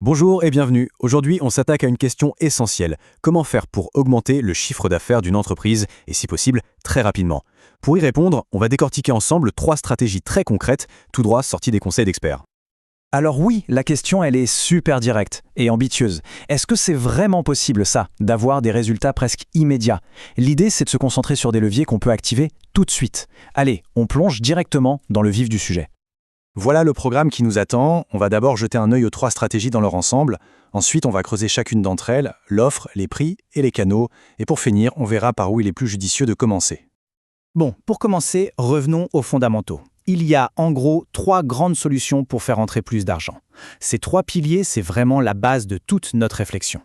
Bonjour et bienvenue. Aujourd'hui, on s'attaque à une question essentielle. Comment faire pour augmenter le chiffre d'affaires d'une entreprise et si possible, très rapidement? Pour y répondre, on va décortiquer ensemble 3 stratégies très concrètes, tout droit sorties des conseils d'experts. Alors oui, la question elle est super directe et ambitieuse. Est-ce que c'est vraiment possible ça, d'avoir des résultats presque immédiats? L'idée c'est de se concentrer sur des leviers qu'on peut activer tout de suite. Allez, on plonge directement dans le vif du sujet. Voilà le programme qui nous attend. On va d'abord jeter un œil aux 3 stratégies dans leur ensemble. Ensuite, on va creuser chacune d'entre elles, l'offre, les prix et les canaux. Et pour finir, on verra par où il est plus judicieux de commencer. Bon, pour commencer, revenons aux fondamentaux. Il y a en gros 3 grandes solutions pour faire entrer plus d'argent. Ces 3 piliers, c'est vraiment la base de toute notre réflexion.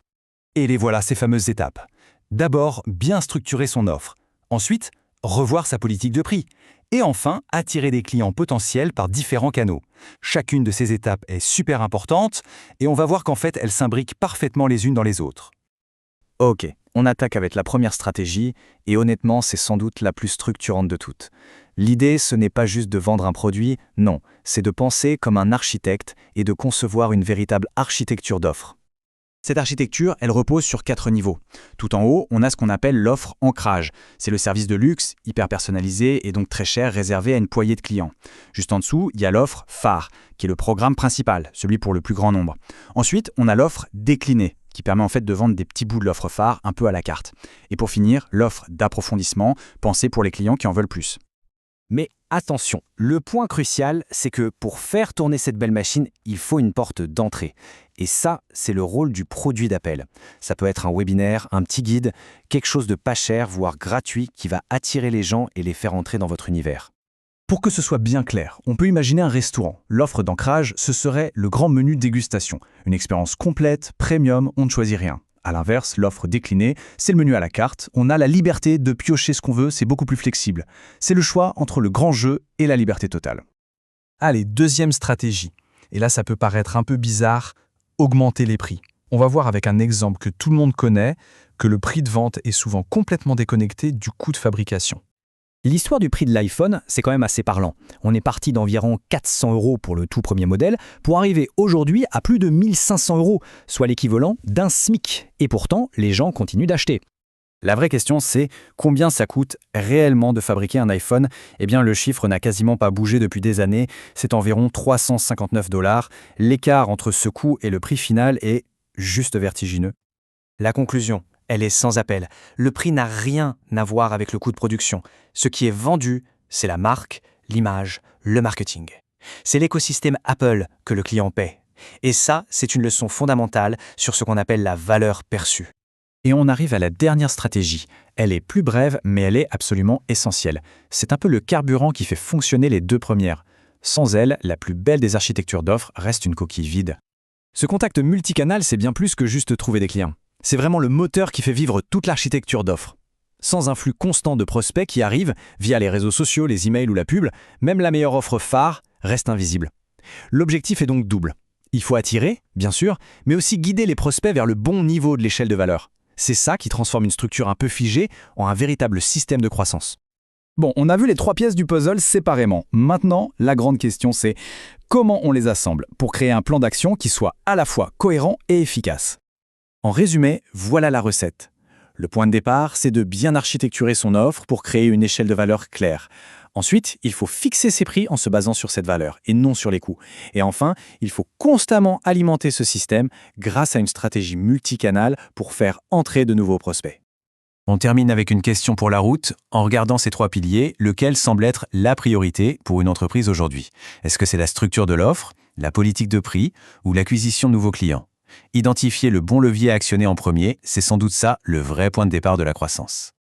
Et les voilà ces fameuses étapes. D'abord, bien structurer son offre. Ensuite, revoir sa politique de prix. Et enfin, attirer des clients potentiels par différents canaux. Chacune de ces étapes est super importante et on va voir qu'en fait, elles s'imbriquent parfaitement les unes dans les autres. Ok, on attaque avec la première stratégie et honnêtement, c'est sans doute la plus structurante de toutes. L'idée, ce n'est pas juste de vendre un produit, non, c'est de penser comme un architecte et de concevoir une véritable architecture d'offres. Cette architecture, elle repose sur 4 niveaux. Tout en haut, on a ce qu'on appelle l'offre ancrage. C'est le service de luxe, hyper personnalisé et donc très cher, réservé à une poignée de clients. Juste en dessous, il y a l'offre phare, qui est le programme principal, celui pour le plus grand nombre. Ensuite, on a l'offre déclinée, qui permet en fait de vendre des petits bouts de l'offre phare un peu à la carte. Et pour finir, l'offre d'approfondissement, pensée pour les clients qui en veulent plus. Mais attention, le point crucial, c'est que pour faire tourner cette belle machine, il faut une porte d'entrée. Et ça, c'est le rôle du produit d'appel. Ça peut être un webinaire, un petit guide, quelque chose de pas cher, voire gratuit, qui va attirer les gens et les faire entrer dans votre univers. Pour que ce soit bien clair, on peut imaginer un restaurant. L'offre d'ancrage, ce serait le grand menu dégustation. Une expérience complète, premium, on ne choisit rien. A l'inverse, l'offre déclinée, c'est le menu à la carte. On a la liberté de piocher ce qu'on veut, c'est beaucoup plus flexible. C'est le choix entre le grand jeu et la liberté totale. Allez, deuxième stratégie. Et là, ça peut paraître un peu bizarre, augmenter les prix. On va voir avec un exemple que tout le monde connaît, que le prix de vente est souvent complètement déconnecté du coût de fabrication. L'histoire du prix de l'iPhone, c'est quand même assez parlant. On est parti d'environ 400 € pour le tout premier modèle, pour arriver aujourd'hui à plus de 1500 €, soit l'équivalent d'un SMIC. Et pourtant, les gens continuent d'acheter. La vraie question, c'est combien ça coûte réellement de fabriquer un iPhone? Eh bien, le chiffre n'a quasiment pas bougé depuis des années. C'est environ 359 $. L'écart entre ce coût et le prix final est juste vertigineux. La conclusion, elle est sans appel. Le prix n'a rien à voir avec le coût de production. Ce qui est vendu, c'est la marque, l'image, le marketing. C'est l'écosystème Apple que le client paie. Et ça, c'est une leçon fondamentale sur ce qu'on appelle la valeur perçue. Et on arrive à la dernière stratégie. Elle est plus brève, mais elle est absolument essentielle. C'est un peu le carburant qui fait fonctionner les 2 premières. Sans elle, la plus belle des architectures d'offres reste une coquille vide. Ce contact multicanal, c'est bien plus que juste trouver des clients. C'est vraiment le moteur qui fait vivre toute l'architecture d'offres. Sans un flux constant de prospects qui arrivent via les réseaux sociaux, les emails ou la pub, même la meilleure offre phare reste invisible. L'objectif est donc double. Il faut attirer, bien sûr, mais aussi guider les prospects vers le bon niveau de l'échelle de valeur. C'est ça qui transforme une structure un peu figée en un véritable système de croissance. Bon, on a vu les 3 pièces du puzzle séparément. Maintenant, la grande question c'est comment on les assemble pour créer un plan d'action qui soit à la fois cohérent et efficace. En résumé, voilà la recette. Le point de départ, c'est de bien architecturer son offre pour créer une échelle de valeur claire. Ensuite, il faut fixer ses prix en se basant sur cette valeur et non sur les coûts. Et enfin, il faut constamment alimenter ce système grâce à une stratégie multicanale pour faire entrer de nouveaux prospects. On termine avec une question pour la route. En regardant ces 3 piliers, lequel semble être la priorité pour une entreprise aujourd'hui? Est-ce que c'est la structure de l'offre, la politique de prix ou l'acquisition de nouveaux clients? Identifier le bon levier à actionner en premier, c'est sans doute ça le vrai point de départ de la croissance.